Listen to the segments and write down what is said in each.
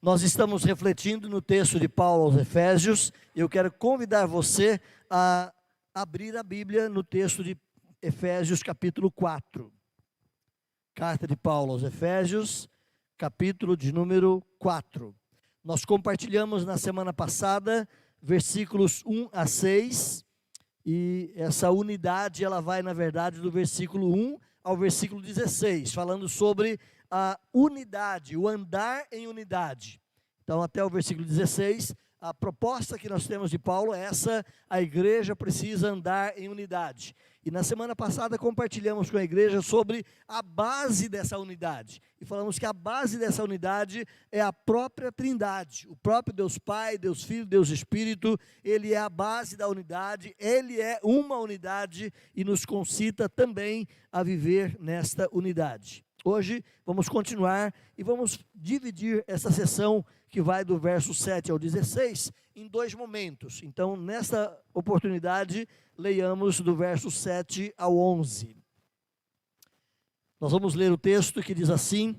Nós estamos refletindo no texto de Paulo aos Efésios. Eu quero convidar você a abrir a Bíblia no texto de Efésios capítulo 4. Carta de Paulo aos Efésios, capítulo de número 4. Nós compartilhamos na semana passada versículos 1 a 6, e essa unidade ela vai, na verdade, do versículo 1 ao versículo 16, falando sobre a unidade, o andar em unidade. Então, até o versículo 16, a proposta que nós temos de Paulo é essa: a igreja precisa andar em unidade. E na semana passada compartilhamos com a igreja sobre a base dessa unidade. E falamos que a base dessa unidade é a própria Trindade. O próprio Deus Pai, Deus Filho, Deus Espírito, Ele é a base da unidade, Ele é uma unidade e nos concita também a viver nesta unidade. Hoje vamos continuar e vamos dividir essa sessão que vai do verso 7 ao 16 em dois momentos. Então, nesta oportunidade, leiamos do verso 7 ao 11. Nós vamos ler o texto que diz assim: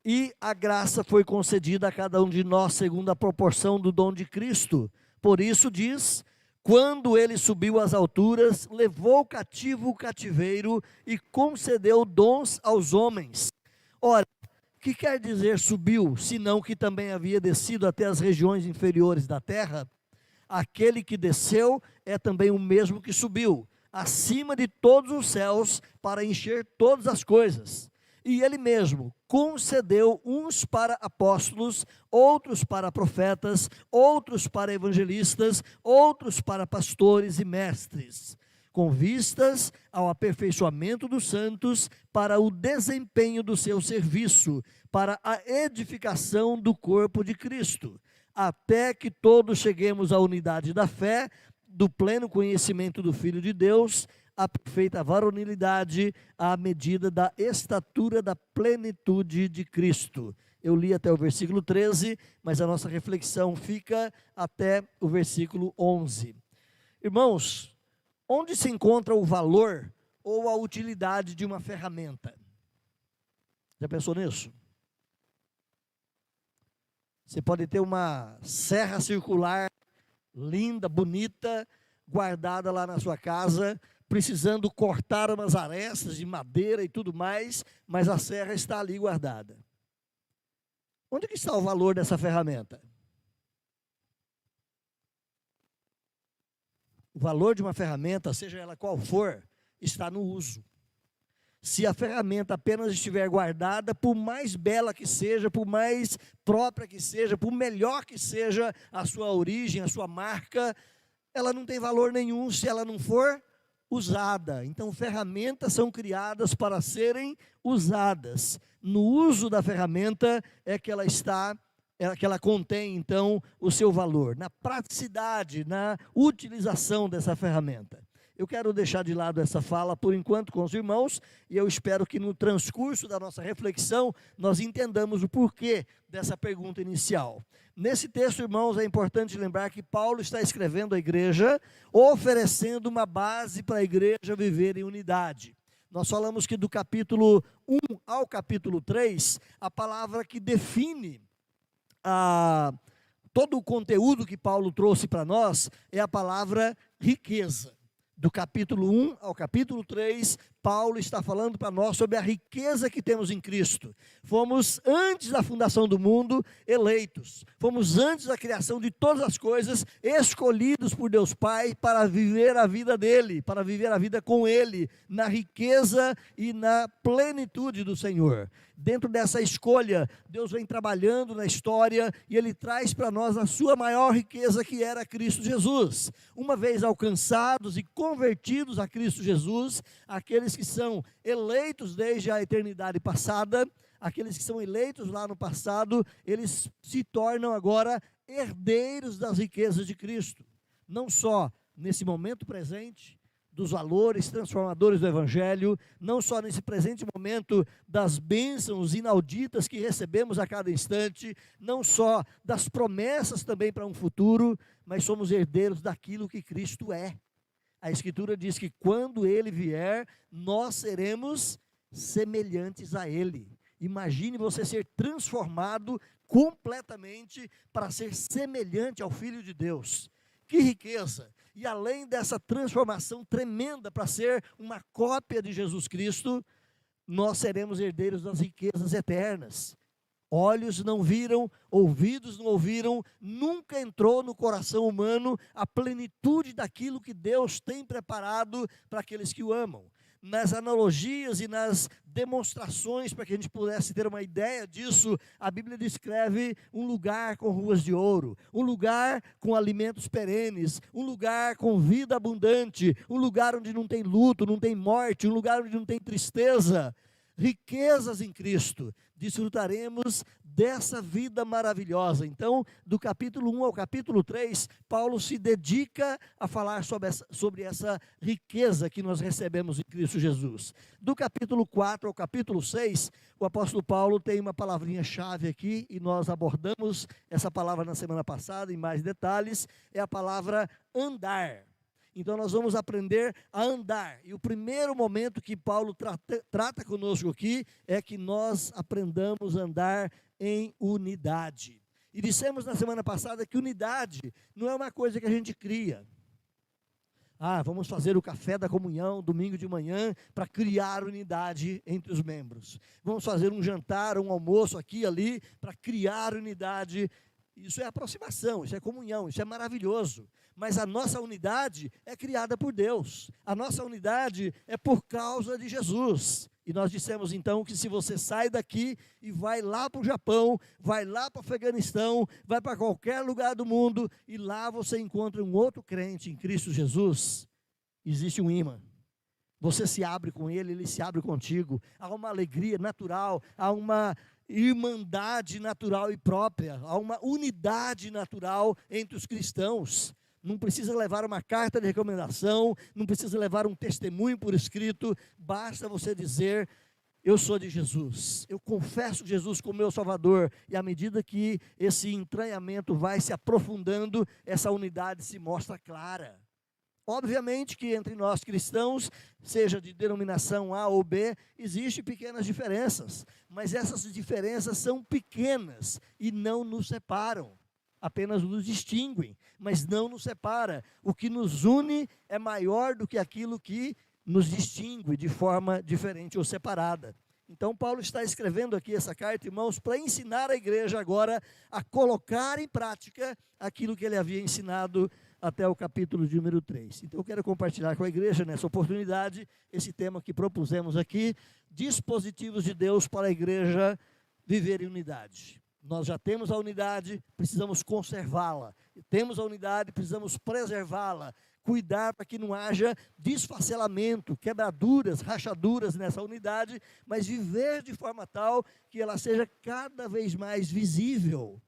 E a graça foi concedida a cada um de nós segundo a proporção do dom de Cristo. Por isso diz: quando ele subiu às alturas, levou cativo o cativeiro e concedeu dons aos homens. Ora, que quer dizer subiu, senão que também havia descido até as regiões inferiores da terra? Aquele que desceu é também o mesmo que subiu, acima de todos os céus, para encher todas as coisas. E ele mesmo concedeu uns para apóstolos, outros para profetas, outros para evangelistas, outros para pastores e mestres, com vistas ao aperfeiçoamento dos santos, para o desempenho do seu serviço, para a edificação do corpo de Cristo, até que todos cheguemos à unidade da fé, do pleno conhecimento do Filho de Deus, a perfeita varonilidade, à medida da estatura da plenitude de Cristo. Eu li até o versículo 13, mas a nossa reflexão fica até o versículo 11. Irmãos, onde se encontra o valor ou a utilidade de uma ferramenta? Já pensou nisso? Você pode ter uma serra circular, linda, bonita, guardada lá na sua casa, precisando cortar umas arestas de madeira e tudo mais, mas a serra está ali guardada. Onde que está o valor dessa ferramenta? O valor de uma ferramenta, seja ela qual for, está no uso. Se a ferramenta apenas estiver guardada, por mais bela que seja, por mais própria que seja, por melhor que seja a sua origem, a sua marca, ela não tem valor nenhum se ela não for usada. Então, ferramentas são criadas para serem usadas. No uso da ferramenta é que ela contém, então, o seu valor. Na praticidade, na utilização dessa ferramenta. Eu quero deixar de lado essa fala por enquanto com os irmãos, e eu espero que no transcurso da nossa reflexão nós entendamos o porquê dessa pergunta inicial. Nesse texto, irmãos, é importante lembrar que Paulo está escrevendo à igreja, oferecendo uma base para a igreja viver em unidade. Nós falamos que do capítulo 1 ao capítulo 3, a palavra que define todo o conteúdo que Paulo trouxe para nós é a palavra riqueza. Do capítulo 1 ao capítulo 3, Paulo está falando para nós sobre a riqueza que temos em Cristo. Fomos, antes da fundação do mundo, eleitos. Fomos, antes da criação de todas as coisas, escolhidos por Deus Pai para viver a vida dele, para viver a vida com ele, na riqueza e na plenitude do Senhor. Dentro dessa escolha, Deus vem trabalhando na história e Ele traz para nós a sua maior riqueza, que era Cristo Jesus. Uma vez alcançados e convertidos a Cristo Jesus, aqueles que são eleitos desde a eternidade passada, aqueles que são eleitos lá no passado, eles se tornam agora herdeiros das riquezas de Cristo. Não só nesse momento presente, dos valores transformadores do Evangelho, não só nesse presente momento das bênçãos inauditas que recebemos a cada instante, não só das promessas também para um futuro, mas somos herdeiros daquilo que Cristo é. A Escritura diz que quando Ele vier, nós seremos semelhantes a Ele. Imagine você ser transformado completamente para ser semelhante ao Filho de Deus. Que riqueza! E além dessa transformação tremenda para ser uma cópia de Jesus Cristo, nós seremos herdeiros das riquezas eternas. Olhos não viram, ouvidos não ouviram, nunca entrou no coração humano a plenitude daquilo que Deus tem preparado para aqueles que o amam. Nas analogias e nas demonstrações, para que a gente pudesse ter uma ideia disso, a Bíblia descreve um lugar com ruas de ouro, um lugar com alimentos perenes, um lugar com vida abundante, um lugar onde não tem luto, não tem morte, um lugar onde não tem tristeza. Riquezas em Cristo, desfrutaremos dessa vida maravilhosa. Então, do capítulo 1 ao capítulo 3, Paulo se dedica a falar sobre essa riqueza que nós recebemos em Cristo Jesus. Do capítulo 4 ao capítulo 6, o apóstolo Paulo tem uma palavrinha-chave aqui, e nós abordamos essa palavra na semana passada em mais detalhes, é a palavra andar. Então nós vamos aprender a andar. E o primeiro momento que Paulo trata conosco aqui é que nós aprendamos a andar em unidade. E dissemos na semana passada que unidade não é uma coisa que a gente cria. Vamos fazer o café da comunhão domingo de manhã para criar unidade entre os membros. Vamos fazer um jantar, um almoço aqui e ali para criar unidade. Isso é aproximação, isso é comunhão, isso é maravilhoso. Mas a nossa unidade é criada por Deus. A nossa unidade é por causa de Jesus. E nós dissemos então que se você sai daqui e vai lá para o Japão, vai lá para o Afeganistão, vai para qualquer lugar do mundo, e lá você encontra um outro crente em Cristo Jesus, existe um imã. Você se abre com ele, ele se abre contigo. Há uma alegria natural, há uma irmandade natural e própria, há uma unidade natural entre os cristãos. Não precisa levar uma carta de recomendação, não precisa levar um testemunho por escrito, basta você dizer: eu sou de Jesus, eu confesso Jesus como meu Salvador, e à medida que esse entranhamento vai se aprofundando, essa unidade se mostra clara. Obviamente que entre nós cristãos, seja de denominação A ou B, existem pequenas diferenças, mas essas diferenças são pequenas e não nos separam, apenas nos distinguem, mas não nos separa. O que nos une é maior do que aquilo que nos distingue de forma diferente ou separada. Então Paulo está escrevendo aqui essa carta, irmãos, para ensinar a igreja agora a colocar em prática aquilo que ele havia ensinado até o capítulo de número 3. Então eu quero compartilhar com a igreja nessa oportunidade esse tema que propusemos aqui: dispositivos de Deus para a igreja viver em unidade. Nós já temos a unidade, precisamos conservá-la. Temos a unidade, precisamos preservá-la. Cuidar para que não haja desfacelamento, quebraduras, rachaduras nessa unidade, mas viver de forma tal que ela seja cada vez mais visível.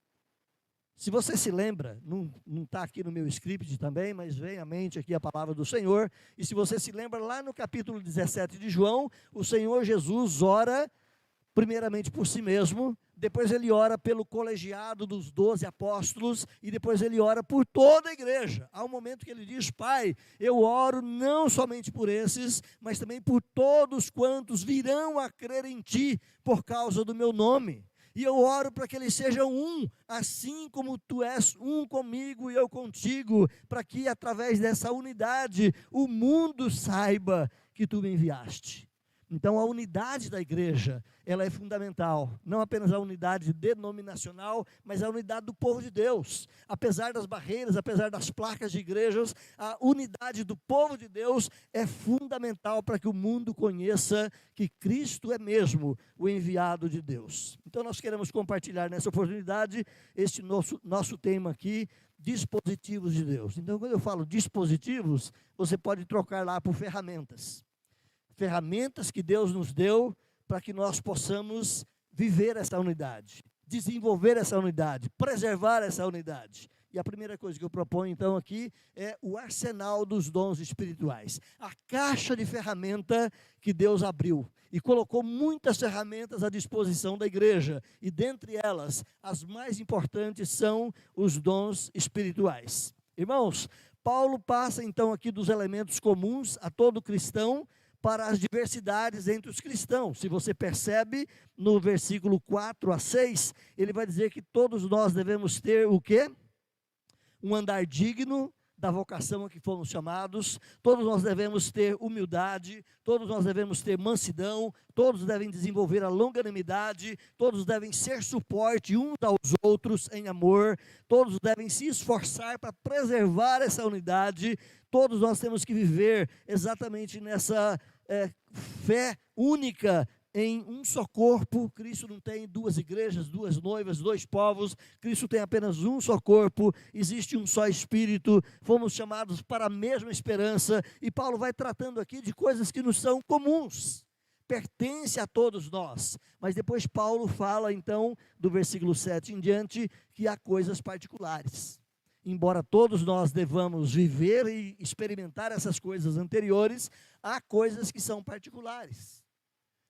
Se você se lembra, não está aqui no meu script também, mas vem à mente aqui a palavra do Senhor, e se você se lembra, lá no capítulo 17 de João, o Senhor Jesus ora primeiramente por si mesmo, depois ele ora pelo colegiado dos 12 apóstolos, e depois ele ora por toda a igreja. Há um momento que ele diz: Pai, eu oro não somente por esses, mas também por todos quantos virão a crer em Ti, por causa do meu nome. E eu oro para que eles sejam um, assim como Tu és um comigo e eu contigo, para que através dessa unidade o mundo saiba que Tu me enviaste. Então a unidade da igreja, ela é fundamental, não apenas a unidade denominacional, mas a unidade do povo de Deus. Apesar das barreiras, apesar das placas de igrejas, a unidade do povo de Deus é fundamental para que o mundo conheça que Cristo é mesmo o enviado de Deus. Então nós queremos compartilhar nessa oportunidade este nosso tema aqui: dispositivos de Deus. Então quando eu falo dispositivos, você pode trocar lá por ferramentas. Ferramentas que Deus nos deu para que nós possamos viver essa unidade, desenvolver essa unidade, preservar essa unidade. E a primeira coisa que eu proponho então aqui é o arsenal dos dons espirituais. A caixa de ferramenta que Deus abriu e colocou muitas ferramentas à disposição da igreja. E dentre elas, as mais importantes são os dons espirituais. Irmãos, Paulo passa então aqui dos elementos comuns a todo cristão, para as diversidades entre os cristãos. Se você percebe, no versículo 4 a 6, ele vai dizer que todos nós devemos ter o quê? Um andar digno da vocação a que fomos chamados, todos nós devemos ter humildade, todos nós devemos ter mansidão, todos devem desenvolver a longanimidade, todos devem ser suporte uns aos outros em amor, todos devem se esforçar para preservar essa unidade, todos nós temos que viver exatamente nessa fé única, em um só corpo. Cristo não tem duas igrejas, duas noivas, dois povos. Cristo tem apenas um só corpo, existe um só Espírito, fomos chamados para a mesma esperança, e Paulo vai tratando aqui de coisas que nos são comuns, pertence a todos nós, mas depois Paulo fala então, do versículo 7 em diante, que há coisas particulares. Embora todos nós devamos viver e experimentar essas coisas anteriores, há coisas que são particulares.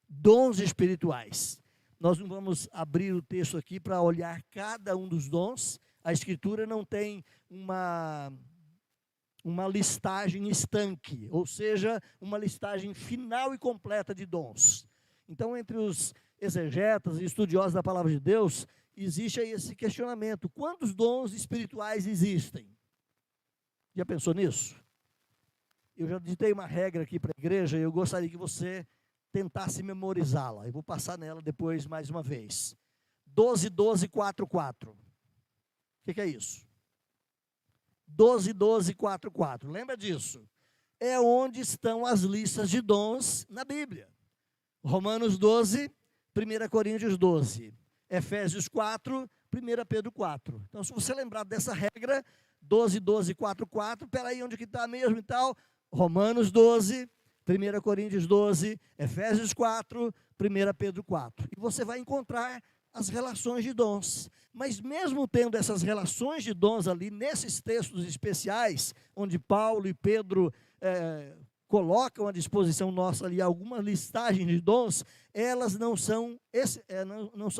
Dons espirituais. Nós não vamos abrir o texto aqui para olhar cada um dos dons. A Escritura não tem uma listagem estanque, ou seja, uma listagem final e completa de dons. Então, entre os exegetas e estudiosos da palavra de Deus, existe aí esse questionamento: quantos dons espirituais existem? Já pensou nisso? Eu já ditei uma regra aqui para a igreja e eu gostaria que você tentasse memorizá-la. Eu vou passar nela depois mais uma vez. 12, 12, 4, 4. O que é isso? 12, 12, 4, 4. Lembra disso? É onde estão as listas de dons na Bíblia. Romanos 12, 1 Coríntios 12. Efésios 4, 1 Pedro 4. Então, se você lembrar dessa regra, 12, 12, 4, 4, peraí, onde que está mesmo e tal? Romanos 12, 1 Coríntios 12, Efésios 4, 1 Pedro 4. E você vai encontrar as relações de dons. Mas mesmo tendo essas relações de dons ali, nesses textos especiais, onde Paulo e Pedro colocam à disposição nossa ali alguma listagem de dons, elas não são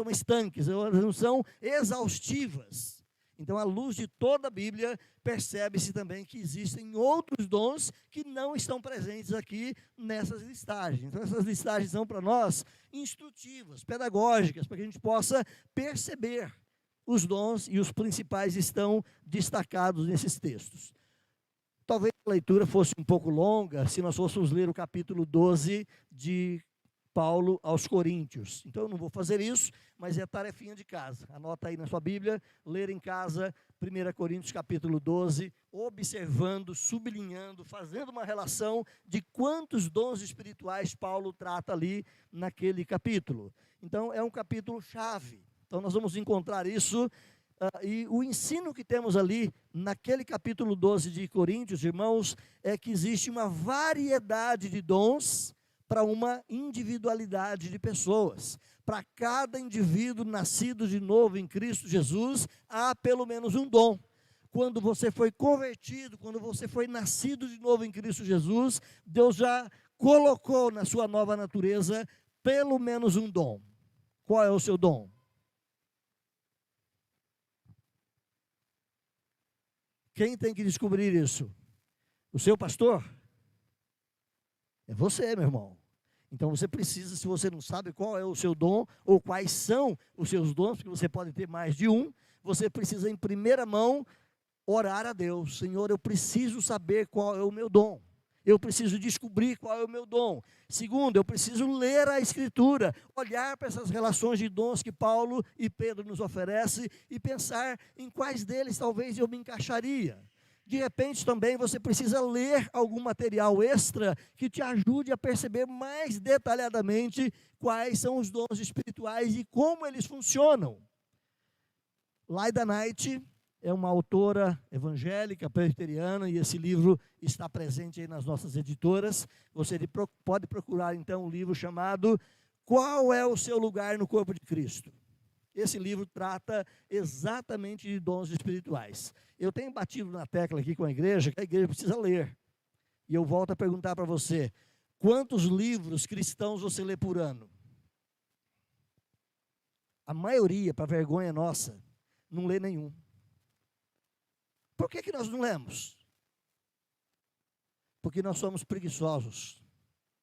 estanques, elas não são exaustivas. Então, à luz de toda a Bíblia, percebe-se também que existem outros dons que não estão presentes aqui nessas listagens. Então, essas listagens são para nós instrutivas, pedagógicas, para que a gente possa perceber os dons, e os principais estão destacados nesses textos. Talvez a leitura fosse um pouco longa se nós fôssemos ler o capítulo 12 de Paulo aos Coríntios. Então eu não vou fazer isso, mas é tarefinha de casa. Anota aí na sua Bíblia, ler em casa 1 Coríntios capítulo 12, observando, sublinhando, fazendo uma relação de quantos dons espirituais Paulo trata ali naquele capítulo. Então é um capítulo chave. Então nós vamos encontrar isso, e o ensino que temos ali naquele capítulo 12 de Coríntios, irmãos, é que existe uma variedade de dons para uma individualidade de pessoas. Para cada indivíduo nascido de novo em Cristo Jesus, há pelo menos um dom. Quando você foi convertido, quando você foi nascido de novo em Cristo Jesus, Deus já colocou na sua nova natureza pelo menos um dom. Qual é o seu dom? Quem tem que descobrir isso? O seu pastor? É você, meu irmão. Então você precisa, se você não sabe qual é o seu dom, ou quais são os seus dons, porque você pode ter mais de um, você precisa em primeira mão orar a Deus. Senhor, eu preciso saber qual é o meu dom. Eu preciso descobrir qual é o meu dom. Segundo, eu preciso ler a Escritura, olhar para essas relações de dons que Paulo e Pedro nos oferecem e pensar em quais deles talvez eu me encaixaria. De repente também você precisa ler algum material extra que te ajude a perceber mais detalhadamente quais são os dons espirituais e como eles funcionam. Lyda Knight é uma autora evangélica, presbiteriana, e esse livro está presente aí nas nossas editoras. Você pode procurar então um livro chamado Qual é o seu lugar no corpo de Cristo? Esse livro trata exatamente de dons espirituais. Eu tenho batido na tecla aqui com a igreja, que a igreja precisa ler. E eu volto a perguntar para você, quantos livros cristãos você lê por ano? A maioria, para vergonha nossa, não lê nenhum. Por que nós não lemos? Porque nós somos preguiçosos.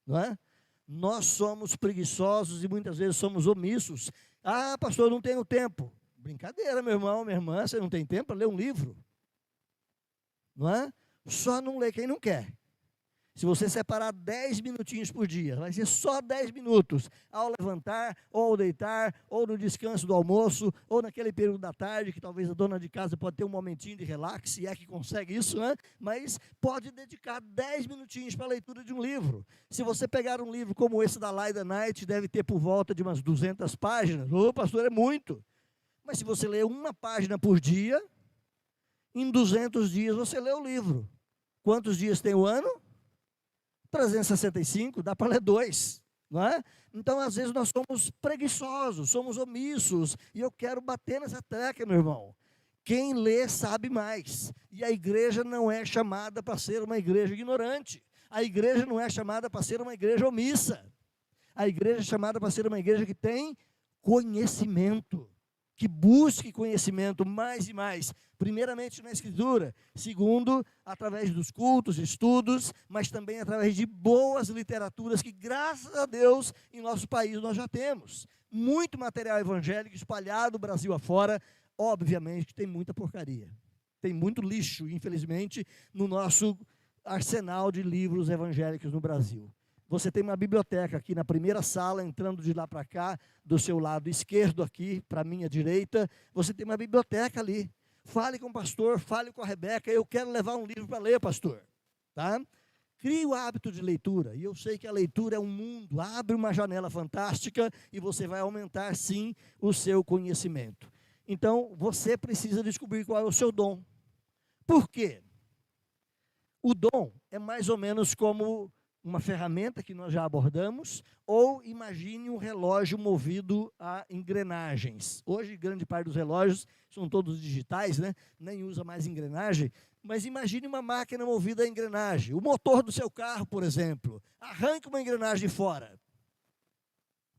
não é? Nós somos preguiçosos e muitas vezes somos omissos. Ah, pastor, eu não tenho tempo. Brincadeira, meu irmão, minha irmã, você não tem tempo para ler um livro, não é? Só não lê quem não quer. Se você separar 10 minutinhos por dia, vai ser só 10 minutos, ao levantar, ou ao deitar, ou no descanso do almoço, ou naquele período da tarde, que talvez a dona de casa pode ter um momentinho de relax, se é que consegue isso, né? Mas pode dedicar 10 minutinhos para a leitura de um livro. Se você pegar um livro como esse da Laida Knight, deve ter por volta de umas 200 páginas. Ô, pastor, é muito. Mas se você ler uma página por dia, em 200 dias você lê o livro. Quantos dias tem o ano? 365, dá para ler 2, não é? Então, às vezes, nós somos preguiçosos, somos omissos, e eu quero bater nessa tecla, meu irmão. Quem lê sabe mais, e a igreja não é chamada para ser uma igreja ignorante, a igreja não é chamada para ser uma igreja omissa, a igreja é chamada para ser uma igreja que tem conhecimento, que busque conhecimento mais e mais, primeiramente na Escritura, segundo, através dos cultos, estudos, mas também através de boas literaturas que, graças a Deus, em nosso país nós já temos. Muito material evangélico espalhado Brasil afora, obviamente que tem muita porcaria, tem muito lixo, infelizmente, no nosso arsenal de livros evangélicos no Brasil. Você tem uma biblioteca aqui na primeira sala, entrando de lá para cá, do seu lado esquerdo aqui, para a minha direita, você tem uma biblioteca ali. Fale com o pastor, fale com a Rebeca, eu quero levar um livro para ler, pastor. Tá? Crie o hábito de leitura, e eu sei que a leitura é um mundo, abre uma janela fantástica, e você vai aumentar sim o seu conhecimento. Então, você precisa descobrir qual é o seu dom. Por quê? O dom é mais ou menos como uma ferramenta que nós já abordamos, ou imagine um relógio movido a engrenagens. Hoje, grande parte dos relógios são todos digitais, né? Nem usa mais engrenagem, mas imagine uma máquina movida a engrenagem. O motor do seu carro, por exemplo, arranque uma engrenagem fora.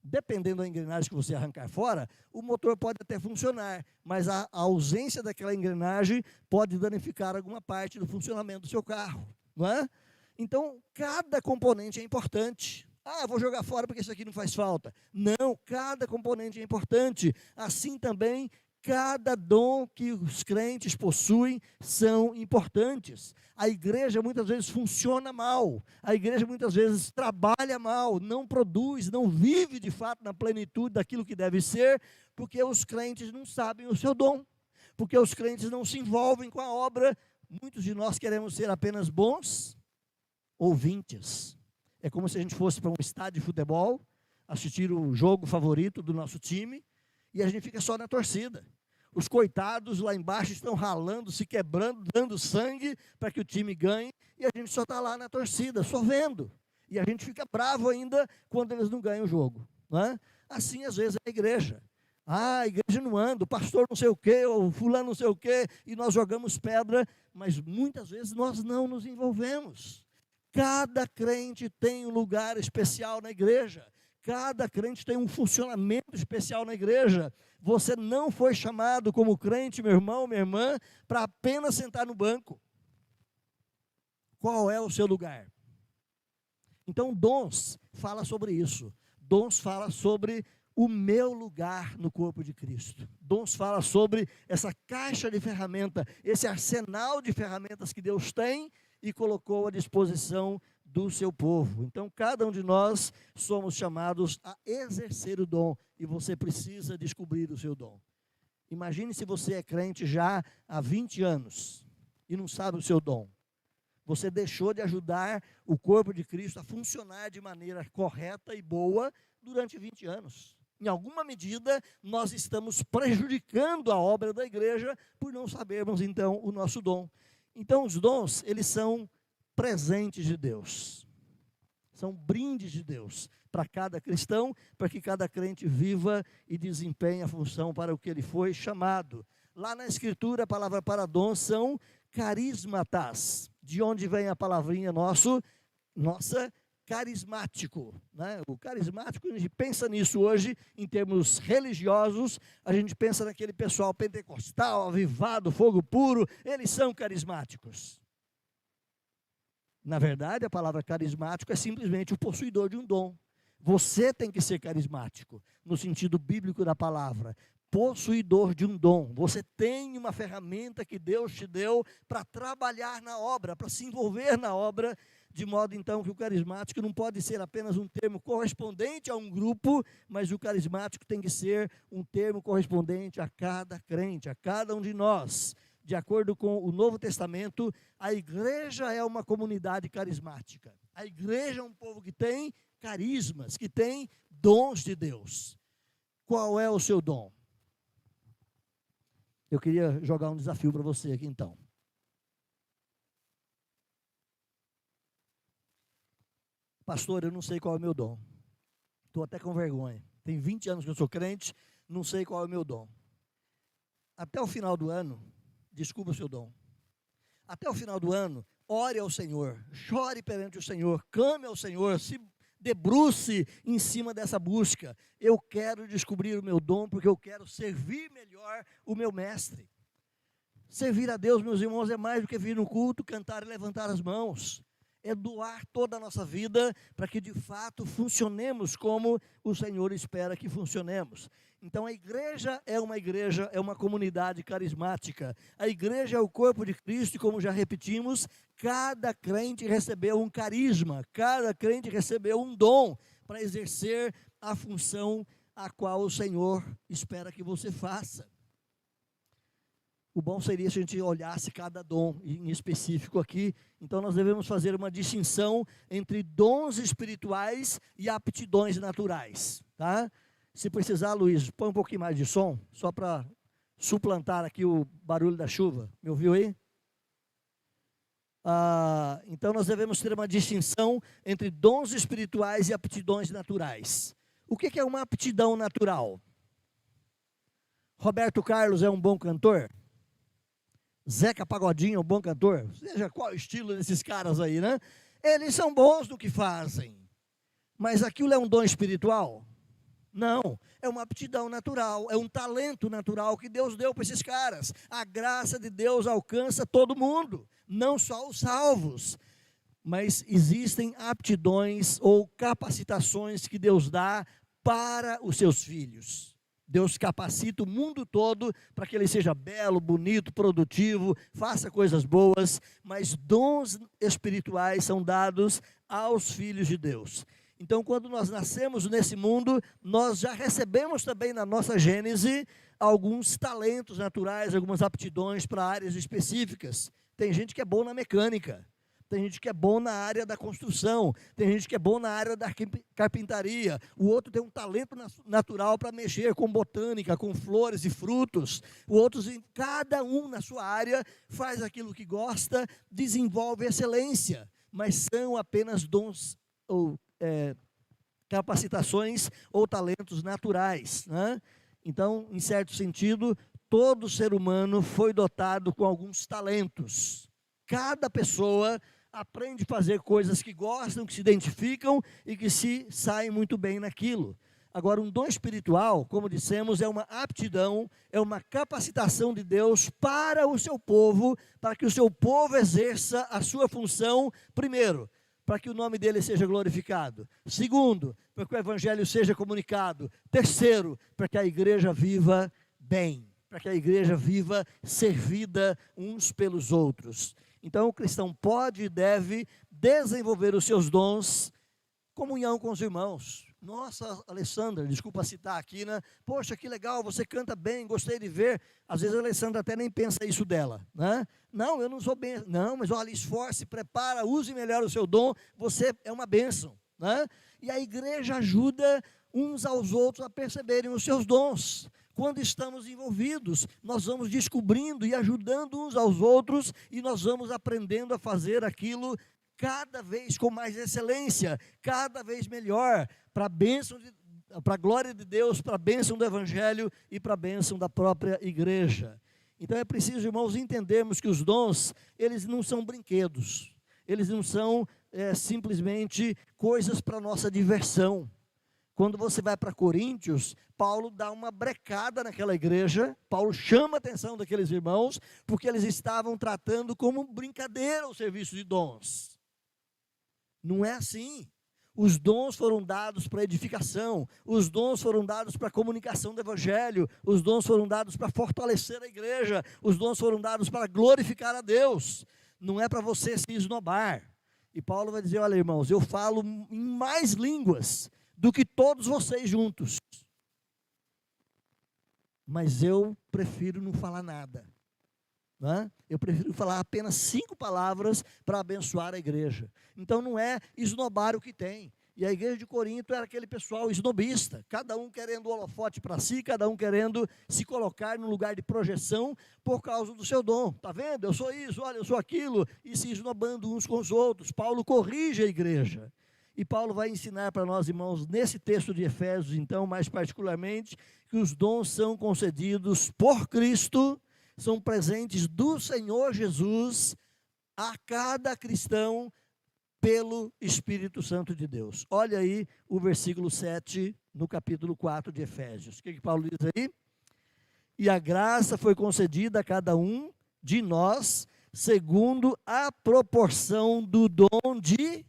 Dependendo da engrenagem que você arrancar fora, o motor pode até funcionar, mas a ausência daquela engrenagem pode danificar alguma parte do funcionamento do seu carro, não é? Então, cada componente é importante. Ah, vou jogar fora porque isso aqui não faz falta. Não, cada componente é importante. Assim também, cada dom que os crentes possuem são importantes. A igreja muitas vezes funciona mal. A igreja muitas vezes trabalha mal, não produz, não vive de fato na plenitude daquilo que deve ser, porque os crentes não sabem o seu dom. Porque os crentes não se envolvem com a obra. Muitos de nós queremos ser apenas bons ouvintes. É como se a gente fosse para um estádio de futebol, assistir o jogo favorito do nosso time, e a gente fica só na torcida. Os coitados lá embaixo estão ralando, se quebrando, dando sangue para que o time ganhe, e a gente só está lá na torcida, só vendo. E a gente fica bravo ainda quando eles não ganham o jogo. Não é? Assim, às vezes, é a igreja. Ah, a igreja não anda, o pastor não sei o quê, o fulano não sei o quê, e nós jogamos pedra, mas muitas vezes nós não nos envolvemos. Cada crente tem um lugar especial na igreja. Cada crente tem um funcionamento especial na igreja. Você não foi chamado como crente, meu irmão, minha irmã, para apenas sentar no banco. Qual é o seu lugar? Então, dons fala sobre isso. Dons fala sobre o meu lugar no corpo de Cristo. Dons fala sobre essa caixa de ferramenta, esse arsenal de ferramentas que Deus tem e colocou à disposição do seu povo. Então, cada um de nós somos chamados a exercer o dom, e você precisa descobrir o seu dom. Imagine se você é crente já há 20 anos e não sabe o seu dom. Você deixou de ajudar o corpo de Cristo a funcionar de maneira correta e boa durante 20 anos. Em alguma medida, nós estamos prejudicando a obra da igreja por não sabermos, então, o nosso dom. Então, os dons, eles são presentes de Deus. São brindes de Deus para cada cristão, para que cada crente viva e desempenhe a função para o que ele foi chamado. Lá na Escritura, a palavra para dons são carismatas, de onde vem a palavrinha nossa, carismático, né? O carismático, a gente pensa nisso hoje, em termos religiosos, a gente pensa naquele pessoal pentecostal, avivado, fogo puro, eles são carismáticos. Na verdade, a palavra carismático é simplesmente o possuidor de um dom. Você tem que ser carismático, no sentido bíblico da palavra. Possuidor de um dom. Você tem uma ferramenta que Deus te deu para trabalhar na obra, para se envolver na obra, de modo então que o carismático não pode ser apenas um termo correspondente a um grupo, mas o carismático tem que ser um termo correspondente a cada crente, a cada um de nós. De acordo com o Novo Testamento, a igreja é uma comunidade carismática. A igreja é um povo que tem carismas, que tem dons de Deus. Qual é o seu dom? Eu queria jogar um desafio para você aqui então. Pastor, eu não sei qual é o meu dom. Estou até com vergonha. Tem 20 anos que eu sou crente, não sei qual é o meu dom. Até o final do ano, descubra o seu dom. Até o final do ano, ore ao Senhor, chore perante o Senhor, clame ao Senhor, se debruce em cima dessa busca. Eu quero descobrir o meu dom, porque eu quero servir melhor o meu mestre. Servir a Deus, meus irmãos, é mais do que vir no culto, cantar e levantar as mãos. É doar toda a nossa vida para que de fato funcionemos como o Senhor espera que funcionemos. Então a igreja, é uma comunidade carismática. A igreja é o corpo de Cristo e, como já repetimos, cada crente recebeu um carisma, cada crente recebeu um dom para exercer a função a qual o Senhor espera que você faça. O bom seria se a gente olhasse cada dom em específico aqui. Então nós devemos fazer uma distinção entre dons espirituais e aptidões naturais, tá? Se precisar, Luiz, põe um pouquinho mais de som, só para suplantar aqui o barulho da chuva. Me ouviu aí? Então nós devemos ter uma distinção entre dons espirituais e aptidões naturais. O que é uma aptidão natural? Roberto Carlos é um bom cantor? Zeca Pagodinho é um bom cantor? Seja qual o estilo desses caras aí, né? Eles são bons no que fazem. Mas aquilo é um dom espiritual? Não, é uma aptidão natural, é um talento natural que Deus deu para esses caras. A graça de Deus alcança todo mundo, não só os salvos. Mas existem aptidões ou capacitações que Deus dá para os seus filhos. Deus capacita o mundo todo para que ele seja belo, bonito, produtivo, faça coisas boas, mas dons espirituais são dados aos filhos de Deus. Então, quando nós nascemos nesse mundo, nós já recebemos também na nossa gênese alguns talentos naturais, algumas aptidões para áreas específicas. Tem gente que é bom na mecânica. Tem gente que é bom na área da construção, tem gente que é bom na área da carpintaria, o outro tem um talento natural para mexer com botânica, com flores e frutos, o outro, cada um na sua área, faz aquilo que gosta, desenvolve excelência, mas são apenas dons ou capacitações ou talentos naturais, né? Então, em certo sentido, todo ser humano foi dotado com alguns talentos. Cada pessoa aprende a fazer coisas que gostam, que se identificam e que se saem muito bem naquilo. Agora, um dom espiritual, como dissemos, é uma aptidão, é uma capacitação de Deus para o seu povo, para que o seu povo exerça a sua função, primeiro, para que o nome dele seja glorificado. Segundo, para que o evangelho seja comunicado. Terceiro, para que a igreja viva bem, para que a igreja viva servida uns pelos outros. Então o cristão pode e deve desenvolver os seus dons, comunhão com os irmãos. Nossa, Alessandra, desculpa citar aqui, né? Poxa, que legal, você canta bem, gostei de ver. Às vezes a Alessandra até nem pensa isso dela, né? Não, eu não sou bem. Não, mas olha, esforce, prepara, use melhor o seu dom, você é uma bênção, né? E a igreja ajuda uns aos outros a perceberem os seus dons. Quando estamos envolvidos, nós vamos descobrindo e ajudando uns aos outros e nós vamos aprendendo a fazer aquilo cada vez com mais excelência, cada vez melhor, para a glória de Deus, para a bênção do Evangelho e para a bênção da própria igreja. Então é preciso, irmãos, entendermos que os dons, eles não são brinquedos, eles não são simplesmente coisas para nossa diversão. Quando você vai para Coríntios, Paulo dá uma brecada naquela igreja, Paulo chama a atenção daqueles irmãos, porque eles estavam tratando como brincadeira o serviço de dons. Não é assim. Os dons foram dados para edificação, os dons foram dados para comunicação do evangelho, os dons foram dados para fortalecer a igreja, os dons foram dados para glorificar a Deus. Não é para você se esnobar. E Paulo vai dizer: olha, irmãos, eu falo em mais línguas do que todos vocês juntos, mas eu prefiro não falar nada. Eu prefiro falar apenas 5 palavras para abençoar a igreja. Então não é esnobar o que tem. E a igreja de Corinto era aquele pessoal esnobista, cada um querendo o holofote para si, cada um querendo se colocar no lugar de projeção por causa do seu dom. Está vendo? Eu sou isso, olha, eu sou aquilo, e se esnobando uns com os outros. Paulo corrige a igreja. E Paulo vai ensinar para nós, irmãos, nesse texto de Efésios, então, mais particularmente, que os dons são concedidos por Cristo, são presentes do Senhor Jesus a cada cristão pelo Espírito Santo de Deus. Olha aí o versículo 7 no capítulo 4 de Efésios. O que Paulo diz aí? E a graça foi concedida a cada um de nós segundo a proporção do dom de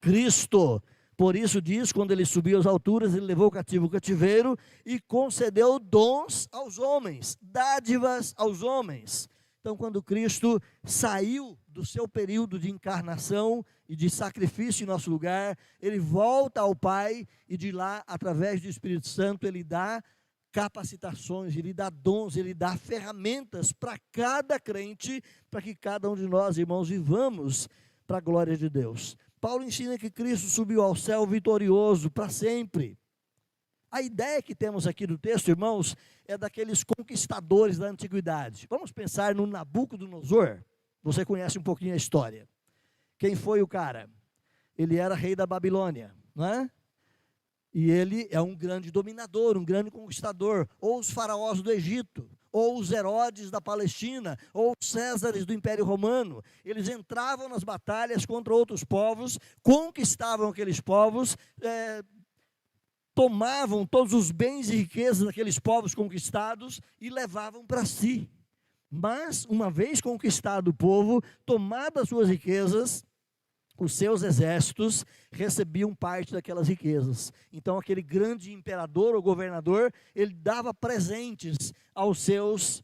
Cristo. Por isso diz, quando ele subiu às alturas, ele levou cativo o cativeiro e concedeu dons aos homens, dádivas aos homens. Então, quando Cristo saiu do seu período de encarnação e de sacrifício em nosso lugar, ele volta ao Pai e de lá, através do Espírito Santo, ele dá capacitações, ele dá dons, ele dá ferramentas para cada crente, para que cada um de nós, irmãos, vivamos para a glória de Deus. Paulo ensina que Cristo subiu ao céu vitorioso para sempre. A ideia que temos aqui do texto, irmãos, é daqueles conquistadores da antiguidade. Vamos pensar no Nabucodonosor. Você conhece um pouquinho a história. Quem foi o cara? Ele era rei da Babilônia, não é? E ele é um grande dominador, um grande conquistador. Ou os faraós do Egito, ou os Herodes da Palestina, ou os Césares do Império Romano. Eles entravam nas batalhas contra outros povos, conquistavam aqueles povos, tomavam todos os bens e riquezas daqueles povos conquistados e levavam para si. Mas, uma vez conquistado o povo, tomadas as suas riquezas, os seus exércitos recebiam parte daquelas riquezas. Então, aquele grande imperador ou governador, ele dava presentes aos seus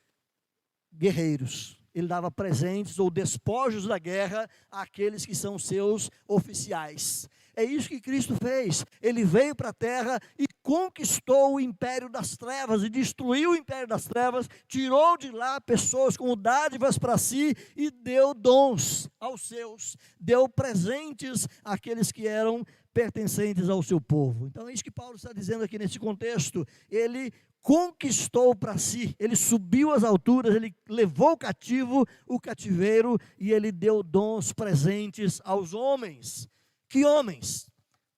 guerreiros. Ele dava presentes ou despojos da guerra àqueles que são seus oficiais. É isso que Cristo fez. Ele veio para a terra e conquistou o império das trevas e destruiu o império das trevas, tirou de lá pessoas com dádivas para si e deu dons aos seus, deu presentes àqueles que eram pertencentes ao seu povo. Então é isso que Paulo está dizendo aqui nesse contexto. Ele conquistou para si, ele subiu às alturas, ele levou cativo o cativeiro e ele deu dons presentes aos homens. Que homens?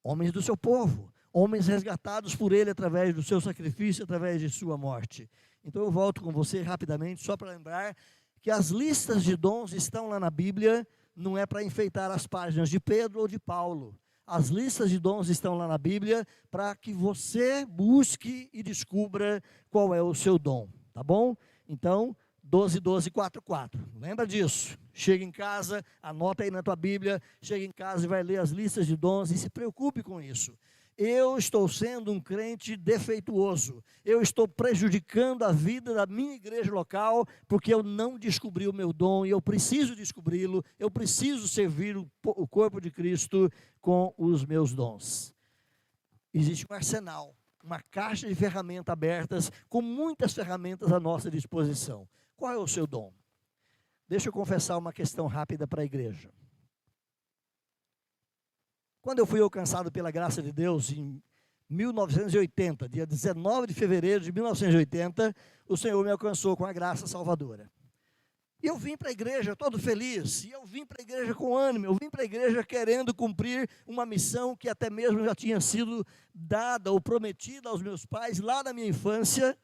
Homens do seu povo, homens resgatados por ele através do seu sacrifício, através de sua morte. Então eu volto com você rapidamente, só para lembrar que as listas de dons estão lá na Bíblia, não é para enfeitar as páginas de Pedro ou de Paulo. As listas de dons estão lá na Bíblia para que você busque e descubra qual é o seu dom, tá bom? Então, 12, 12, 4, 4. Lembra disso? Chega em casa, anota aí na tua Bíblia, chega em casa e vai ler as listas de dons e se preocupe com isso. Eu estou sendo um crente defeituoso, eu estou prejudicando a vida da minha igreja local, porque eu não descobri o meu dom, e eu preciso descobri-lo, eu preciso servir o corpo de Cristo com os meus dons. Existe um arsenal, uma caixa de ferramentas abertas, com muitas ferramentas à nossa disposição. Qual é o seu dom? Deixa eu confessar uma questão rápida para a igreja. Quando eu fui alcançado pela graça de Deus, em 1980, dia 19 de fevereiro de 1980, o Senhor me alcançou com a graça salvadora. E eu vim para a igreja todo feliz, e eu vim para a igreja com ânimo, eu vim para a igreja querendo cumprir uma missão que até mesmo já tinha sido dada ou prometida aos meus pais lá na minha infância.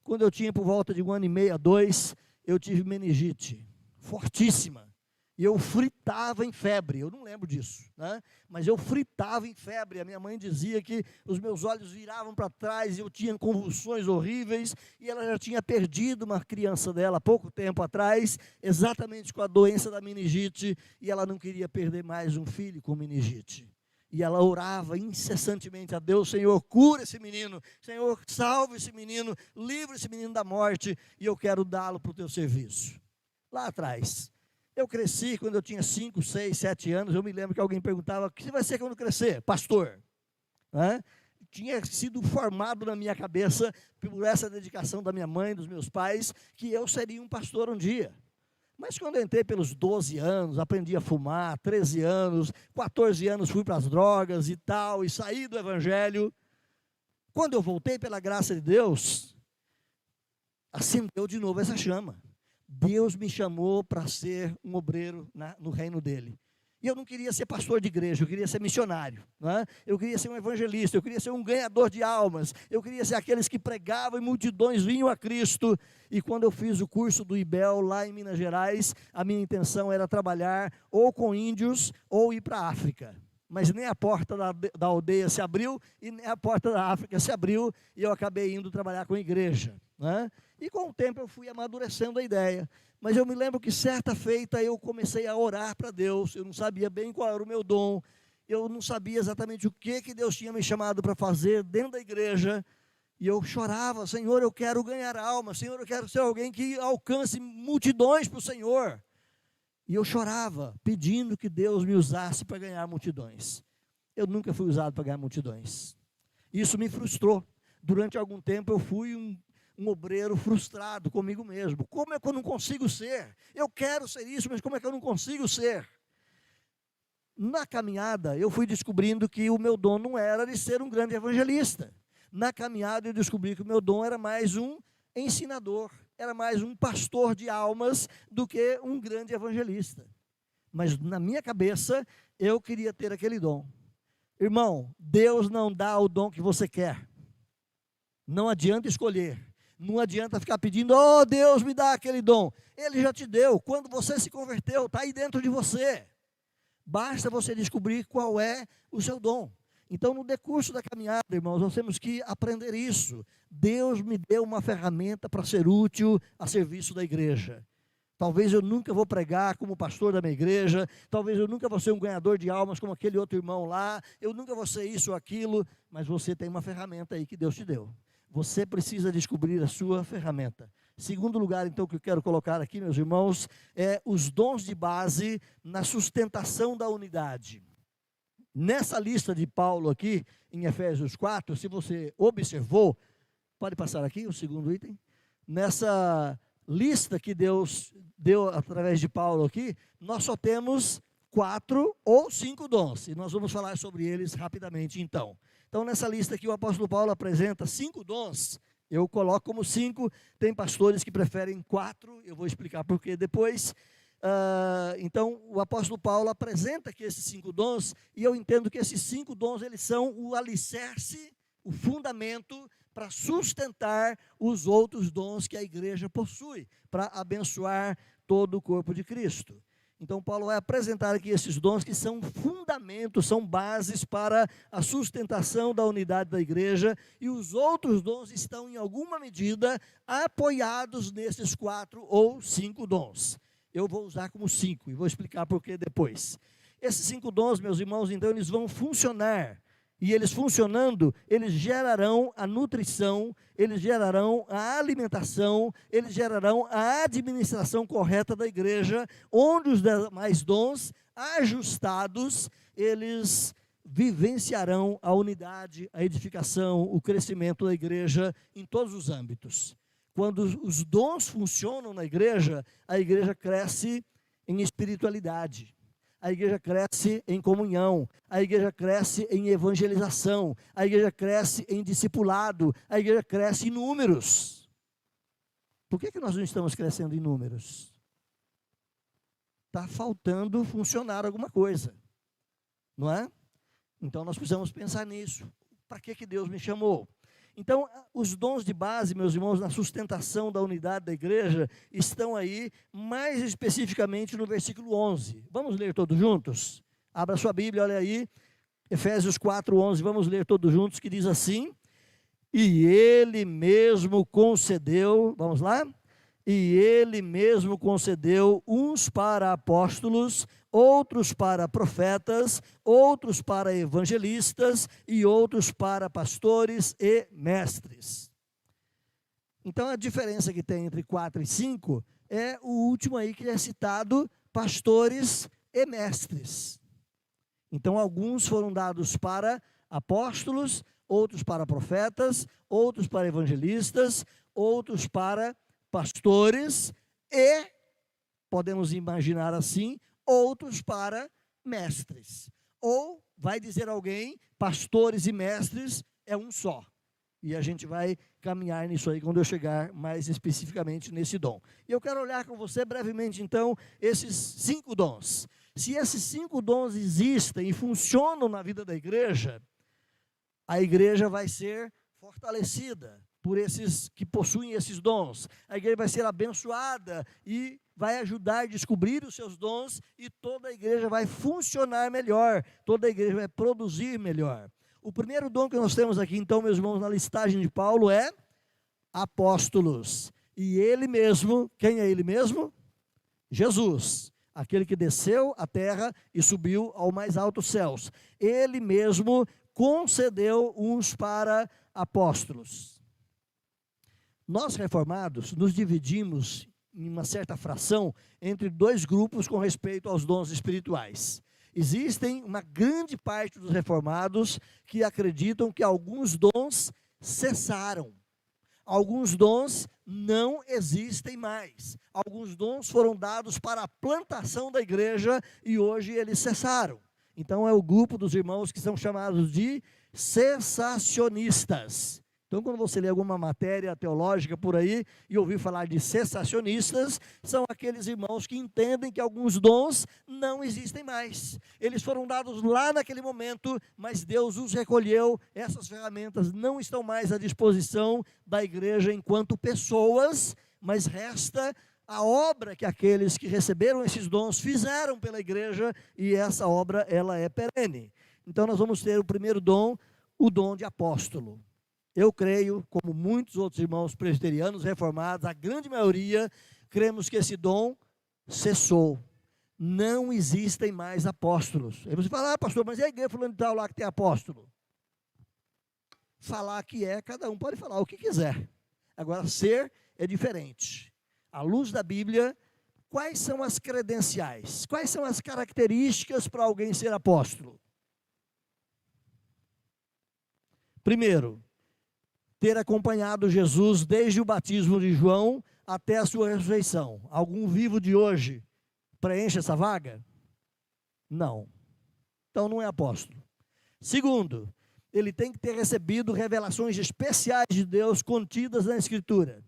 Quando eu tinha por volta de 1 ano e meio a 2, eu tive meningite, fortíssima. e eu fritava em febre. Eu não lembro disso, né? Mas eu fritava em febre. A minha mãe dizia que os meus olhos viravam para trás e eu tinha convulsões horríveis, e ela já tinha perdido uma criança dela há pouco tempo atrás, exatamente com a doença da meningite, e ela não queria perder mais um filho com meningite. E ela orava incessantemente a Deus: Senhor, cura esse menino, Senhor, salve esse menino, livra esse menino da morte, e eu quero dá-lo para o teu serviço. Lá atrás, eu cresci quando eu tinha 5, 6, 7 anos, eu me lembro que alguém perguntava: o que você vai ser quando crescer? Pastor. Né? Tinha sido formado na minha cabeça, por essa dedicação da minha mãe, dos meus pais, que eu seria um pastor um dia. Mas quando eu entrei pelos 12 anos, aprendi a fumar, 13 anos, 14 anos fui para as drogas e tal, e saí do evangelho. Quando eu voltei pela graça de Deus, acendeu de novo essa chama. Deus me chamou para ser um obreiro no reino dele. E eu não queria ser pastor de igreja, eu queria ser missionário, né? Eu queria ser um evangelista, eu queria ser um ganhador de almas, eu queria ser aqueles que pregavam e multidões vinham a Cristo. E quando eu fiz o curso do IBEL lá em Minas Gerais, a minha intenção era trabalhar ou com índios ou ir para a África. Mas nem a porta da aldeia se abriu e nem a porta da África se abriu, e eu acabei indo trabalhar com a igreja, né? E com o tempo eu fui amadurecendo a ideia. Mas eu me lembro que certa feita eu comecei a orar para Deus. Eu não sabia bem qual era o meu dom, eu não sabia exatamente o que Deus tinha me chamado para fazer dentro da igreja. E eu chorava: Senhor, eu quero ganhar alma, Senhor, eu quero ser alguém que alcance multidões para o Senhor. E eu chorava, pedindo que Deus me usasse para ganhar multidões. Eu nunca fui usado para ganhar multidões. Isso me frustrou. Durante algum tempo eu fui um obreiro frustrado comigo mesmo. Como é que eu não consigo ser? Eu quero ser isso, mas como é que eu não consigo ser? Na caminhada, eu fui descobrindo que o meu dom não era de ser um grande evangelista. Na caminhada, eu descobri que o meu dom era mais um ensinador, era mais um pastor de almas do que um grande evangelista. Mas na minha cabeça, eu queria ter aquele dom. Irmão, Deus não dá o dom que você quer. Não adianta escolher. Não adianta ficar pedindo: oh, Deus, me dá aquele dom. Ele já te deu. Quando você se converteu, está aí dentro de você. Basta você descobrir qual é o seu dom. Então, no decurso da caminhada, irmãos, nós temos que aprender isso. Deus me deu uma ferramenta para ser útil a serviço da igreja. Talvez eu nunca vou pregar como pastor da minha igreja, talvez eu nunca vou ser um ganhador de almas como aquele outro irmão lá, eu nunca vou ser isso ou aquilo, mas você tem uma ferramenta aí que Deus te deu. Você precisa descobrir a sua ferramenta. Segundo lugar, então, que eu quero colocar aqui, meus irmãos, é os dons de base na sustentação da unidade. Nessa lista de Paulo aqui, em Efésios 4, se você observou, pode passar aqui o segundo item, nessa lista que Deus deu através de Paulo aqui, nós só temos 4 ou 5 dons, e nós vamos falar sobre eles rapidamente então. Então, nessa lista aqui, o apóstolo Paulo apresenta 5 dons, eu coloco como 5, tem pastores que preferem 4, eu vou explicar por quê depois. Então, o apóstolo Paulo apresenta aqui esses 5 dons, e eu entendo que esses 5 dons, eles são o alicerce, o fundamento para sustentar os outros dons que a igreja possui, para abençoar todo o corpo de Cristo. Então, Paulo vai apresentar aqui esses dons que são fundamentos, são bases para a sustentação da unidade da igreja, e os outros dons estão, em alguma medida, apoiados nesses 4 ou 5 dons. Eu vou usar como 5 e vou explicar por que depois. Esses 5 dons, meus irmãos, então, eles vão funcionar. E eles funcionando, eles gerarão a nutrição, eles gerarão a alimentação, eles gerarão a administração correta da igreja, onde os demais dons, ajustados, eles vivenciarão a unidade, a edificação, o crescimento da igreja em todos os âmbitos. Quando os dons funcionam na igreja, a igreja cresce em espiritualidade. A igreja cresce em comunhão, a igreja cresce em evangelização, a igreja cresce em discipulado, a igreja cresce em números. Por que nós não estamos crescendo em números? Está faltando funcionar alguma coisa, não é? Então nós precisamos pensar nisso. Para que Deus me chamou? Então, os dons de base, meus irmãos, na sustentação da unidade da igreja, estão aí, mais especificamente no versículo 11. Vamos ler todos juntos? Abra sua Bíblia, olha aí, Efésios 4:11, vamos ler todos juntos, que diz assim: e ele mesmo concedeu, vamos lá? E ele mesmo concedeu uns para apóstolos, outros para profetas, outros para evangelistas e outros para pastores e mestres. Então a diferença que tem entre 4 e 5 é o último aí que é citado, pastores e mestres. Então alguns foram dados para apóstolos, outros para profetas, outros para evangelistas, outros para pastores e, podemos imaginar assim, outros para mestres. Ou, vai dizer alguém, pastores e mestres é um só. E a gente vai caminhar nisso aí quando eu chegar mais especificamente nesse dom. E eu quero olhar com você brevemente, então, esses 5 dons. Se esses 5 dons existem e funcionam na vida da igreja, a igreja vai ser fortalecida por esses que possuem esses dons. A igreja vai ser abençoada e vai ajudar a descobrir os seus dons, e toda a igreja vai funcionar melhor, toda a igreja vai produzir melhor. O primeiro dom que nós temos aqui, então, meus irmãos, na listagem de Paulo é apóstolos. E ele mesmo, quem é ele mesmo? Jesus, aquele que desceu à terra e subiu ao mais altos céus. Ele mesmo concedeu uns para apóstolos. Nós, reformados, nos dividimos em uma certa fração entre 2 grupos com respeito aos dons espirituais. Existem uma grande parte dos reformados que acreditam que alguns dons cessaram. Alguns dons não existem mais. Alguns dons foram dados para a plantação da igreja e hoje eles cessaram. Então é o grupo dos irmãos que são chamados de cessacionistas. Então, quando você lê alguma matéria teológica por aí e ouvir falar de cessacionistas, são aqueles irmãos que entendem que alguns dons não existem mais. Eles foram dados lá naquele momento, mas Deus os recolheu. Essas ferramentas não estão mais à disposição da igreja enquanto pessoas, mas resta a obra que aqueles que receberam esses dons fizeram pela igreja, e essa obra ela é perene. Então, nós vamos ter o primeiro dom, o dom de apóstolo. Eu creio, como muitos outros irmãos presbiterianos reformados, a grande maioria, cremos que esse dom cessou. Não existem mais apóstolos. Aí você fala, pastor, mas é a igreja fulano de tal lá que tem apóstolo? Falar que é, cada um pode falar o que quiser. Agora, ser é diferente. À luz da Bíblia, quais são as credenciais? Quais são as características para alguém ser apóstolo? Primeiro, ter acompanhado Jesus desde o batismo de João até a sua ressurreição. Algum vivo de hoje preenche essa vaga? Não. Então não é apóstolo. Segundo, ele tem que ter recebido revelações especiais de Deus contidas na Escritura.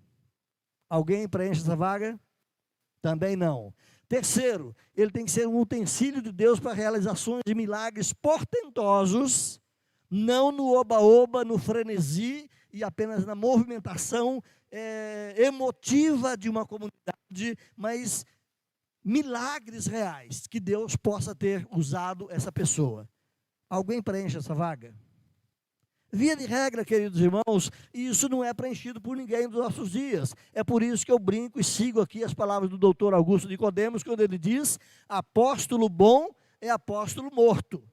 Alguém preenche essa vaga? Também não. Terceiro, ele tem que ser um utensílio de Deus para realizações de milagres portentosos, não no oba-oba, no frenesi e apenas na movimentação emotiva de uma comunidade, mas milagres reais, que Deus possa ter usado essa pessoa. Alguém preenche essa vaga? Via de regra, queridos irmãos, isso não é preenchido por ninguém nos nossos dias. É por isso que eu brinco e sigo aqui as palavras do doutor Augusto Nicodemos, quando ele diz: apóstolo bom é apóstolo morto.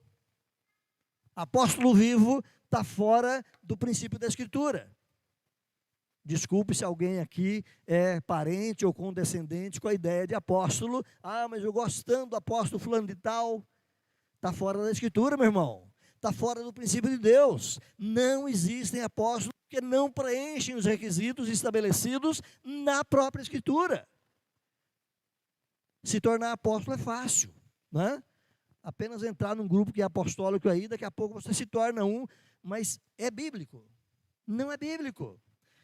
Apóstolo vivo está fora do princípio da Escritura. Desculpe se alguém aqui é parente ou condescendente com a ideia de apóstolo. Ah, mas eu gosto tanto do apóstolo fulano de tal. Está fora da Escritura, meu irmão. Está fora do princípio de Deus. Não existem apóstolos que não preenchem os requisitos estabelecidos na própria Escritura. Se tornar apóstolo é fácil, né? Apenas entrar num grupo que é apostólico aí, daqui a pouco você se torna um, mas é bíblico? Não é bíblico.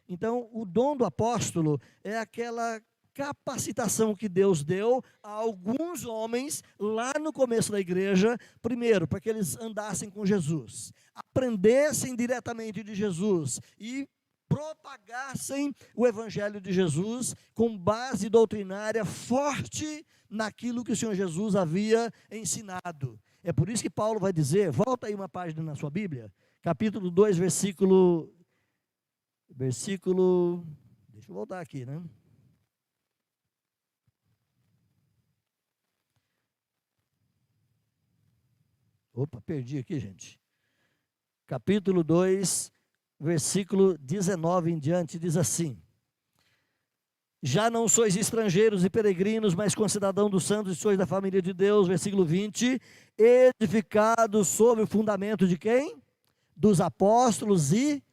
Então, o dom do apóstolo é aquela capacitação que Deus deu a alguns homens lá no começo da igreja, primeiro, para que eles andassem com Jesus, aprendessem diretamente de Jesus e propagassem o evangelho de Jesus com base doutrinária forte naquilo que o Senhor Jesus havia ensinado. É por isso que Paulo vai dizer, volta aí uma página na sua Bíblia, capítulo 2, versículo, deixa eu voltar aqui, né? Opa, perdi aqui, gente. Capítulo 2, versículo 19 em diante, diz assim: já não sois estrangeiros e peregrinos, mas concidadãos dos santos e sois da família de Deus, versículo 20, edificados sobre o fundamento de quem? Dos apóstolos e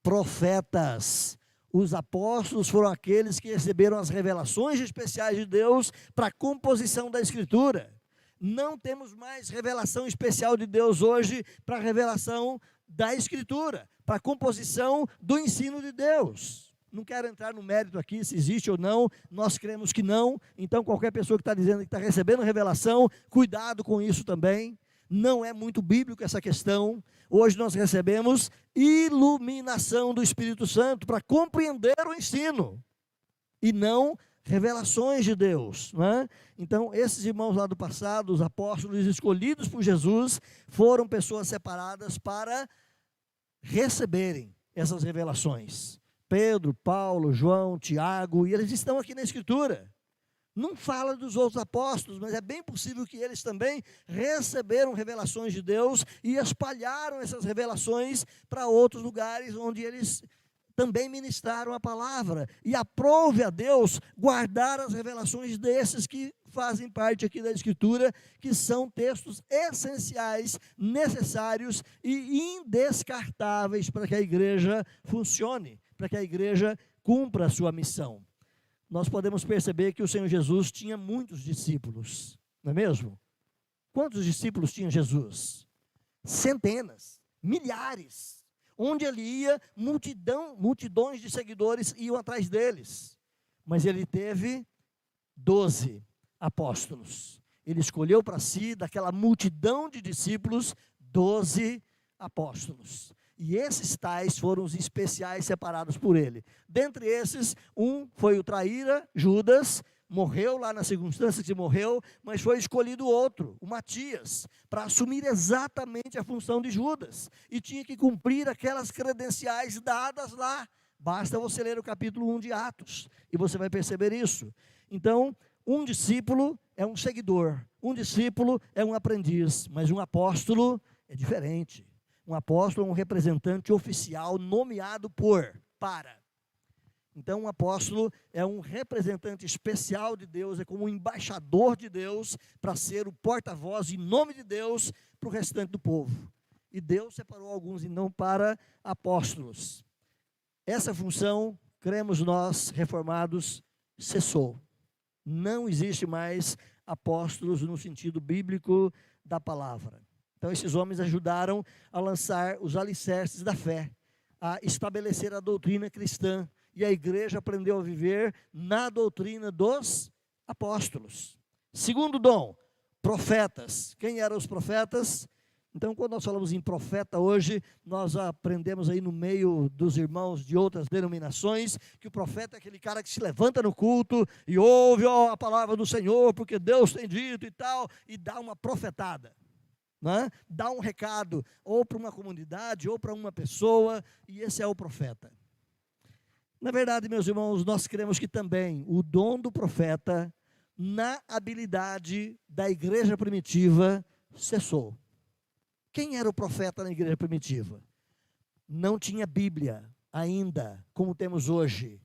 profetas. Os apóstolos foram aqueles que receberam as revelações especiais de Deus para a composição da Escritura. Não temos mais revelação especial de Deus hoje para a revelação da Escritura, para a composição do ensino de Deus. Não quero entrar no mérito aqui, se existe ou não, nós cremos que não. Então qualquer pessoa que está dizendo que está recebendo revelação, cuidado com isso também. Não é muito bíblico essa questão. Hoje nós recebemos iluminação do Espírito Santo para compreender o ensino, e não revelações de Deus, não é? Então, esses irmãos lá do passado, os apóstolos escolhidos por Jesus, foram pessoas separadas para receberem essas revelações. Pedro, Paulo, João, Tiago, e eles estão aqui na Escritura. Não fala dos outros apóstolos, mas é bem possível que eles também receberam revelações de Deus e espalharam essas revelações para outros lugares onde eles também ministraram a palavra. E aprove a Deus guardar as revelações desses que fazem parte aqui da Escritura, que são textos essenciais, necessários e indescartáveis para que a igreja funcione, para que a igreja cumpra a sua missão. Nós podemos perceber que o Senhor Jesus tinha muitos discípulos, não é mesmo? Quantos discípulos tinha Jesus? Centenas, milhares. Onde ele ia, multidões de seguidores iam atrás deles. Mas ele teve 12 apóstolos. Ele escolheu para si, daquela multidão de discípulos, 12 apóstolos. E esses tais foram os especiais separados por ele. Dentre esses, um foi o traíra, Judas, morreu lá nas circunstâncias que morreu, mas foi escolhido outro, o Matias, para assumir exatamente a função de Judas, e tinha que cumprir aquelas credenciais dadas lá. Basta você ler o capítulo 1 de Atos, e você vai perceber isso. Então, um discípulo é um seguidor, um discípulo é um aprendiz, mas um apóstolo é diferente. Um apóstolo é um representante oficial nomeado para. Então, um apóstolo é um representante especial de Deus, é como um embaixador de Deus, para ser o porta-voz em nome de Deus para o restante do povo. E Deus separou alguns e não para apóstolos. Essa função, cremos nós, reformados, cessou. Não existe mais apóstolos no sentido bíblico da palavra. Então, esses homens ajudaram a lançar os alicerces da fé, a estabelecer a doutrina cristã, e a igreja aprendeu a viver na doutrina dos apóstolos. Segundo dom, profetas. Quem eram os profetas? Então, quando nós falamos em profeta hoje, nós aprendemos aí no meio dos irmãos de outras denominações, que o profeta é aquele cara que se levanta no culto e ouve a palavra do Senhor, porque Deus tem dito e tal, e dá uma profetada. Né? Dá um recado, ou para uma comunidade, ou para uma pessoa, e esse é o profeta. Na verdade, meus irmãos, nós cremos que também o dom do profeta, na habilidade da igreja primitiva, cessou. Quem era o profeta na igreja primitiva? Não tinha Bíblia ainda, como temos hoje.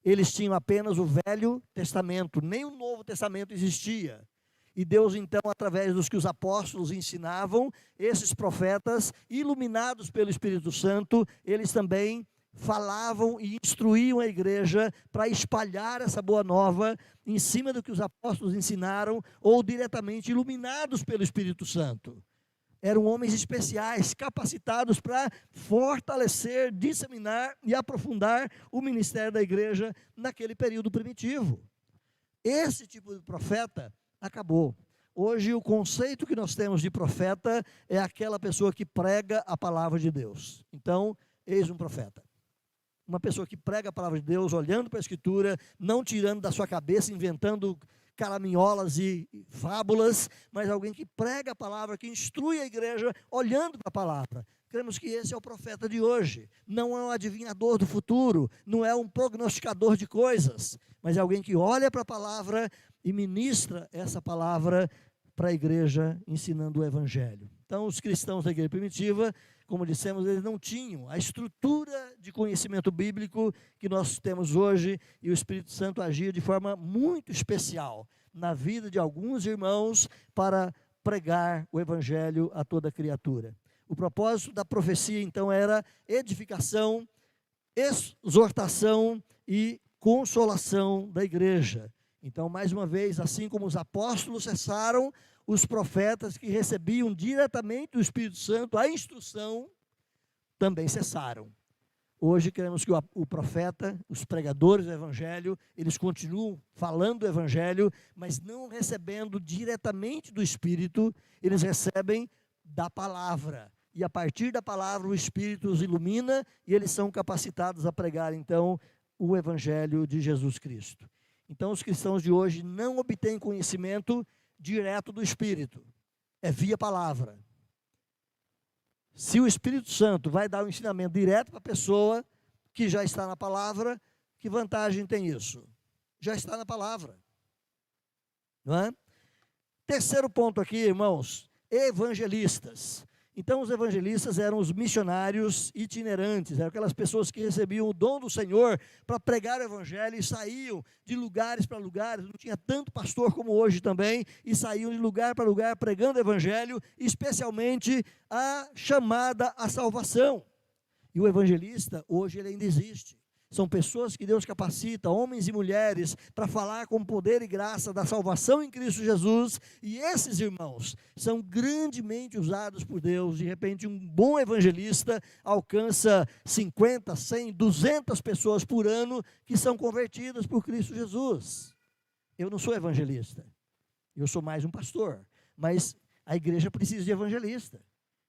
Eles tinham apenas o Velho Testamento, nem o Novo Testamento existia. E Deus, então, através dos que os apóstolos ensinavam, esses profetas, iluminados pelo Espírito Santo, eles também falavam e instruíam a igreja para espalhar essa boa nova em cima do que os apóstolos ensinaram, ou diretamente iluminados pelo Espírito Santo. Eram homens especiais, capacitados para fortalecer, disseminar e aprofundar o ministério da igreja naquele período primitivo. esse tipo de profeta acabou. Hoje o conceito que nós temos de profeta é aquela pessoa que prega a palavra de Deus. Então, eis um profeta. Uma pessoa que prega a palavra de Deus, olhando para a Escritura, não tirando da sua cabeça, inventando caraminholas e fábulas, mas alguém que prega a palavra, que instrui a igreja, olhando para a palavra. Cremos que esse é o profeta de hoje. Não é um adivinhador do futuro, não é um prognosticador de coisas, mas é alguém que olha para a palavra e ministra essa palavra para a igreja, ensinando o evangelho. Então, os cristãos da igreja primitiva, como dissemos, eles não tinham a estrutura de conhecimento bíblico que nós temos hoje, e o Espírito Santo agia de forma muito especial na vida de alguns irmãos para pregar o evangelho a toda criatura. O propósito da profecia, então, era edificação, exortação e consolação da igreja. Então, mais uma vez, assim como os apóstolos cessaram, os profetas que recebiam diretamente do Espírito Santo a instrução também cessaram. Hoje queremos que o profeta, os pregadores do evangelho, eles continuam falando do evangelho, mas não recebendo diretamente do Espírito, eles recebem da palavra. E a partir da palavra o Espírito os ilumina e eles são capacitados a pregar então o evangelho de Jesus Cristo. Então os cristãos de hoje não obtêm conhecimento direto do Espírito, é via palavra. Se o Espírito Santo vai dar o ensinamento direto para a pessoa que já está na palavra, que vantagem tem isso? Já está na palavra, não é? Terceiro ponto aqui, irmãos, evangelistas. Então os evangelistas eram os missionários itinerantes, eram aquelas pessoas que recebiam o dom do Senhor para pregar o evangelho e saíam de lugares para lugares, não tinha tanto pastor como hoje também, e saíam de lugar para lugar pregando o evangelho, especialmente a chamada à salvação. E o evangelista, hoje ele ainda existe. São pessoas que Deus capacita, homens e mulheres, para falar com poder e graça da salvação em Cristo Jesus. E esses irmãos são grandemente usados por Deus. De repente, um bom evangelista alcança 50, 100, 200 pessoas por ano que são convertidas por Cristo Jesus. Eu não sou evangelista, eu sou mais um pastor, mas a igreja precisa de evangelista.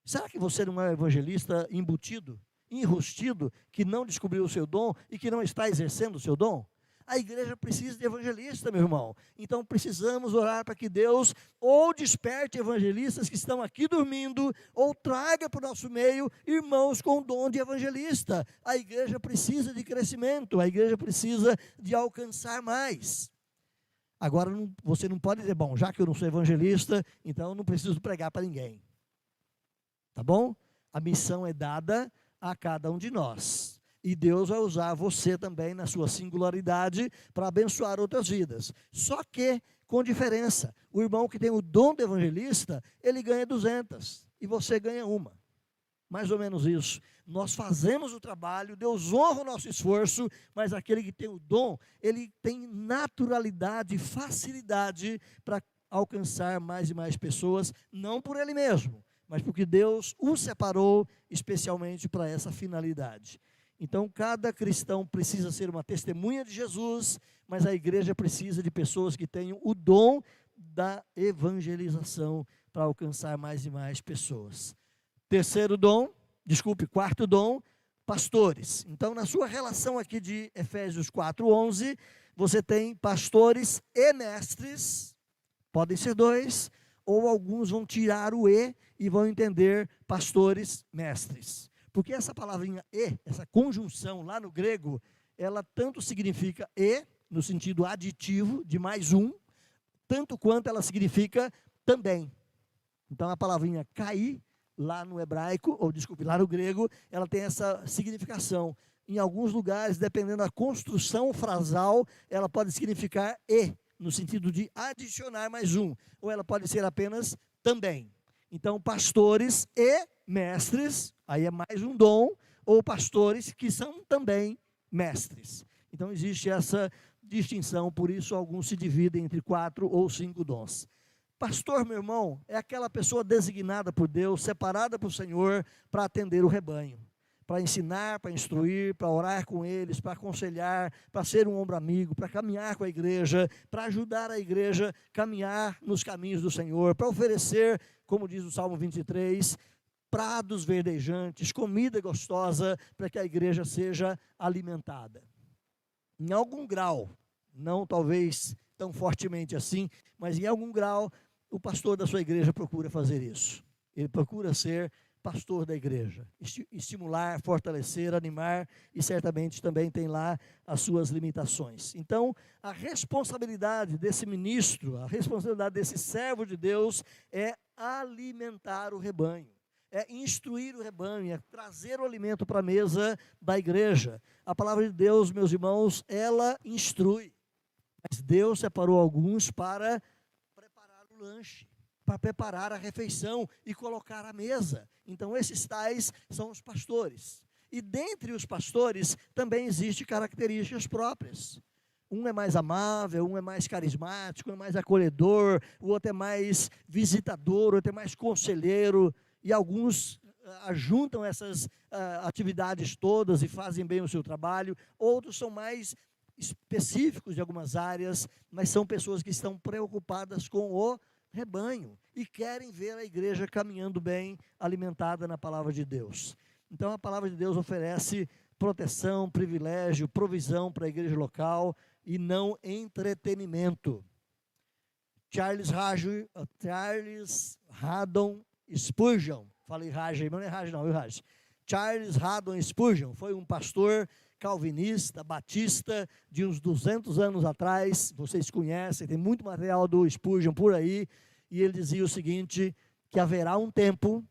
Será que você não é um evangelista embutido, enrustido, que não descobriu o seu dom e que não está exercendo o seu dom? A igreja precisa de evangelista, meu irmão. Então precisamos orar para que Deus ou desperte evangelistas que estão aqui dormindo, ou traga para o nosso meio irmãos com dom de evangelista. A igreja precisa de crescimento, a igreja precisa de alcançar mais. Agora você não pode dizer, bom, já que eu não sou evangelista, então eu não preciso pregar para ninguém. Tá bom? A missão é dada a cada um de nós, e Deus vai usar você também na sua singularidade para abençoar outras vidas, só que com diferença. O irmão que tem o dom de evangelista, ele ganha 200 e você ganha uma, mais ou menos isso. Nós fazemos o trabalho, Deus honra o nosso esforço, mas aquele que tem o dom, ele tem naturalidade, facilidade para alcançar mais e mais pessoas, não por ele mesmo, mas porque Deus o separou especialmente para essa finalidade. Então, cada cristão precisa ser uma testemunha de Jesus, mas a igreja precisa de pessoas que tenham o dom da evangelização para alcançar mais e mais pessoas. Quarto dom, pastores. Então, na sua relação aqui de Efésios 4:11, você tem pastores e mestres, podem ser dois, ou alguns vão tirar o e vão entender pastores, mestres. Porque essa palavrinha e, essa conjunção lá no grego, ela tanto significa e, no sentido aditivo, de mais um, tanto quanto ela significa também. Então a palavrinha kai, lá no hebraico, lá no grego, ela tem essa significação. Em alguns lugares, dependendo da construção frasal, ela pode significar e, no sentido de adicionar mais um, ou ela pode ser apenas também. Então, pastores e mestres, aí é mais um dom, ou pastores que são também mestres. Então, existe essa distinção, por isso alguns se dividem entre 4 ou 5 dons. Pastor, meu irmão, é aquela pessoa designada por Deus, separada por Senhor para atender o rebanho. para ensinar, para instruir, para orar com eles, para aconselhar, para ser um ombro amigo, para caminhar com a igreja, para ajudar a igreja a caminhar nos caminhos do Senhor, para oferecer, como diz o Salmo 23, prados verdejantes, comida gostosa, para que a igreja seja alimentada. Em algum grau, não talvez tão fortemente assim, mas em algum grau, o pastor da sua igreja procura fazer isso. Ele procura ser pastor da igreja, estimular, fortalecer, animar, e certamente também tem lá as suas limitações. Então, a responsabilidade desse ministro, a responsabilidade desse servo de Deus é alimentar o rebanho, é instruir o rebanho, é trazer o alimento para a mesa da igreja. A palavra de Deus, meus irmãos, ela instrui, mas Deus separou alguns para preparar o lanche, para preparar a refeição e colocar à mesa. Então esses tais são os pastores. E dentre os pastores também existem características próprias. Um é mais amável, um é mais carismático, um é mais acolhedor, o outro é mais visitador, o outro é mais conselheiro, e alguns ajuntam essas atividades todas e fazem bem o seu trabalho. Outros são mais específicos de algumas áreas, mas são pessoas que estão preocupadas com o rebanho e querem ver a igreja caminhando bem, alimentada na palavra de Deus. Então a palavra de Deus oferece proteção, privilégio, provisão para a igreja local e não entretenimento. Charles Haddon Spurgeon, falei Raj, mas não é Raj não, viu Raj? Charles Haddon Spurgeon foi um pastor calvinista, batista, de uns 200 anos atrás, vocês conhecem, tem muito material do Spurgeon por aí, e ele dizia o seguinte, que haverá um tempo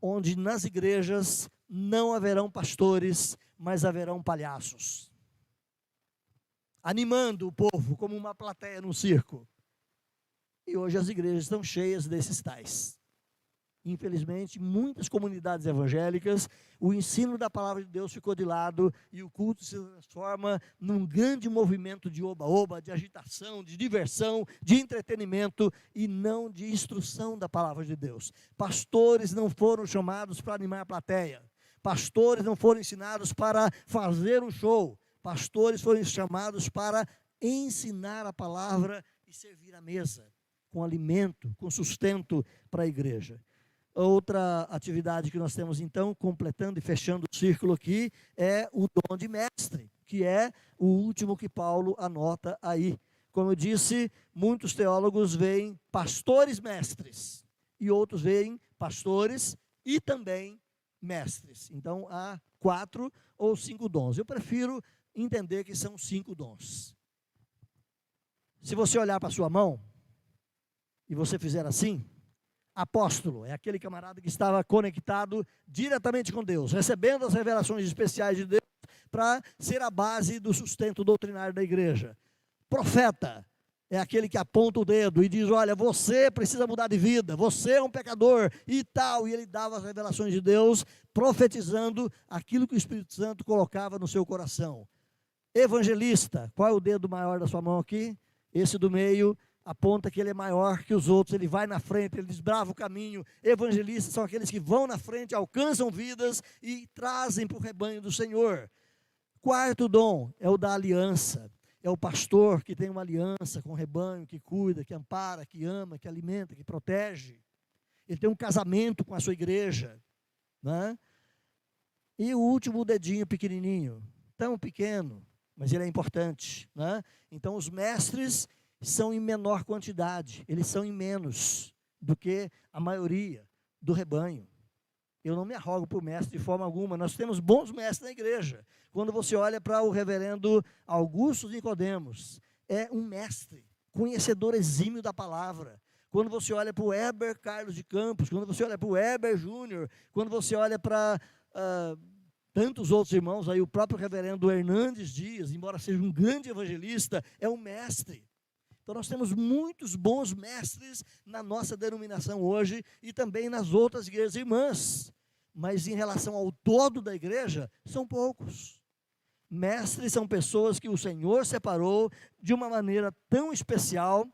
onde nas igrejas não haverão pastores, mas haverão palhaços, animando o povo como uma plateia num circo. E hoje as igrejas estão cheias desses tais. Infelizmente, muitas comunidades evangélicas, o ensino da palavra de Deus ficou de lado e o culto se transforma num grande movimento de oba-oba, de agitação, de diversão, de entretenimento e não de instrução da palavra de Deus. Pastores não foram chamados para animar a plateia. Pastores não foram ensinados para fazer um show. Pastores foram chamados para ensinar a palavra e servir a mesa, com alimento, com sustento para a igreja. Outra atividade que nós temos então, completando e fechando o círculo aqui, é o dom de mestre, que é o último que Paulo anota aí. Como eu disse, muitos teólogos veem pastores mestres, e outros veem pastores e também mestres. Então há 4 ou 5 dons. Eu prefiro entender que são 5 dons. Se você olhar para a sua mão, e você fizer assim, apóstolo é aquele camarada que estava conectado diretamente com Deus, recebendo as revelações especiais de Deus para ser a base do sustento doutrinário da igreja. Profeta é aquele que aponta o dedo e diz, olha, você precisa mudar de vida, você é um pecador e tal, e ele dava as revelações de Deus, profetizando aquilo que o Espírito Santo colocava no seu coração. Evangelista, qual é o dedo maior da sua mão aqui? Esse do meio aponta que ele é maior que os outros, ele vai na frente, ele desbrava o caminho. Evangelistas são aqueles que vão na frente, alcançam vidas e trazem para o rebanho do Senhor. 4º dom é o da aliança, é o pastor que tem uma aliança com o rebanho, que cuida, que ampara, que ama, que alimenta, que protege. Ele tem um casamento com a sua igreja, né? E o último dedinho pequenininho, tão pequeno, mas ele é importante, né? Então os mestres são em menor quantidade, eles são em menos do que a maioria do rebanho. Eu não me arrogo por mestre de forma alguma, nós temos bons mestres na igreja. Quando você olha para o reverendo Augusto Nicodemos, é um mestre, conhecedor exímio da palavra. Quando você olha para o Heber Carlos de Campos, quando você olha para o Heber Júnior, quando você olha para tantos outros irmãos, aí o próprio reverendo Hernandes Dias, embora seja um grande evangelista, é um mestre. Então nós temos muitos bons mestres na nossa denominação hoje e também nas outras igrejas irmãs. Mas em relação ao todo da igreja, são poucos. Mestres são pessoas que o Senhor separou de uma maneira tão especial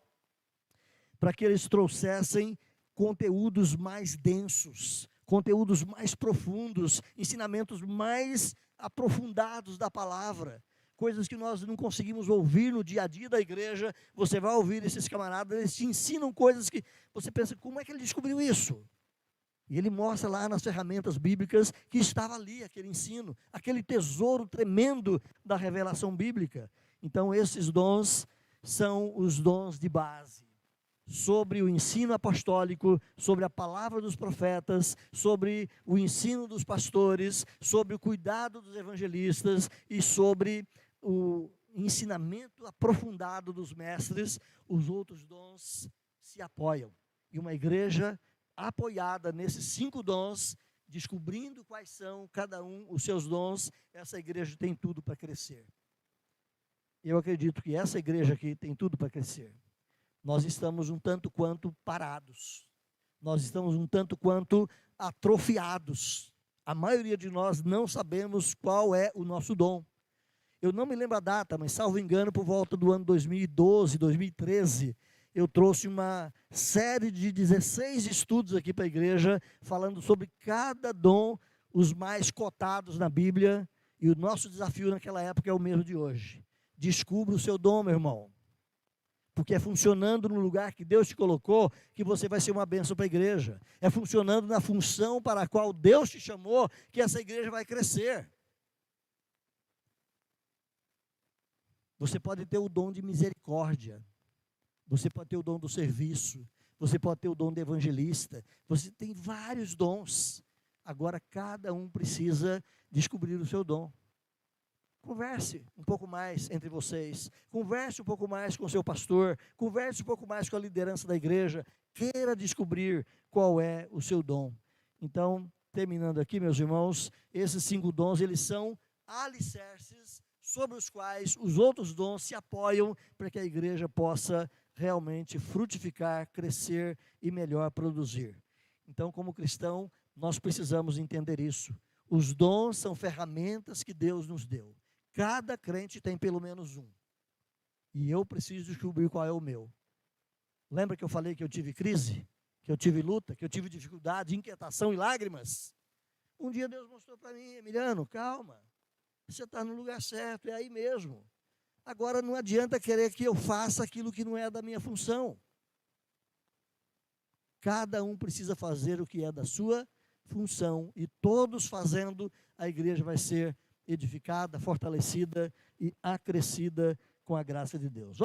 para que eles trouxessem conteúdos mais densos, conteúdos mais profundos, ensinamentos mais aprofundados da palavra, coisas que nós não conseguimos ouvir no dia a dia da igreja. Você vai ouvir esses camaradas, eles te ensinam coisas que você pensa, como é que ele descobriu isso? E ele mostra lá nas ferramentas bíblicas que estava ali aquele ensino, aquele tesouro tremendo da revelação bíblica. Então esses dons são os dons de base, sobre o ensino apostólico, sobre a palavra dos profetas, sobre o ensino dos pastores, sobre o cuidado dos evangelistas e sobre o ensinamento aprofundado dos mestres. Os outros dons se apoiam. E uma igreja apoiada nesses 5 dons, descobrindo quais são cada um os seus dons, essa igreja tem tudo para crescer. Eu acredito que essa igreja aqui tem tudo para crescer. Nós estamos um tanto quanto parados. Nós estamos um tanto quanto atrofiados. A maioria de nós não sabemos qual é o nosso dom. Eu não me lembro a data, mas salvo engano, por volta do ano 2012, 2013, eu trouxe uma série de 16 estudos aqui para a igreja, falando sobre cada dom, os mais cotados na Bíblia, e o nosso desafio naquela época é o mesmo de hoje. Descubra o seu dom, meu irmão, porque é funcionando no lugar que Deus te colocou que você vai ser uma bênção para a igreja. É funcionando na função para a qual Deus te chamou que essa igreja vai crescer. Você pode ter o dom de misericórdia, você pode ter o dom do serviço, você pode ter o dom de evangelista, você tem vários dons. Agora cada um precisa descobrir o seu dom. Converse um pouco mais entre vocês, converse um pouco mais com o seu pastor, converse um pouco mais com a liderança da igreja, queira descobrir qual é o seu dom. Então, terminando aqui, meus irmãos, esses 5 dons, eles são alicerces sobre os quais os outros dons se apoiam para que a igreja possa realmente frutificar, crescer e melhor produzir. Então, como cristão, nós precisamos entender isso. Os dons são ferramentas que Deus nos deu. Cada crente tem pelo menos um. E eu preciso descobrir qual é o meu. Lembra que eu falei que eu tive crise? Que eu tive luta? Que eu tive dificuldade, inquietação e lágrimas? Um dia Deus mostrou para mim, Emiliano, calma. Você está no lugar certo, é aí mesmo. Agora não adianta querer que eu faça aquilo que não é da minha função. Cada um precisa fazer o que é da sua função. E todos fazendo, a igreja vai ser edificada, fortalecida e acrescida com a graça de Deus.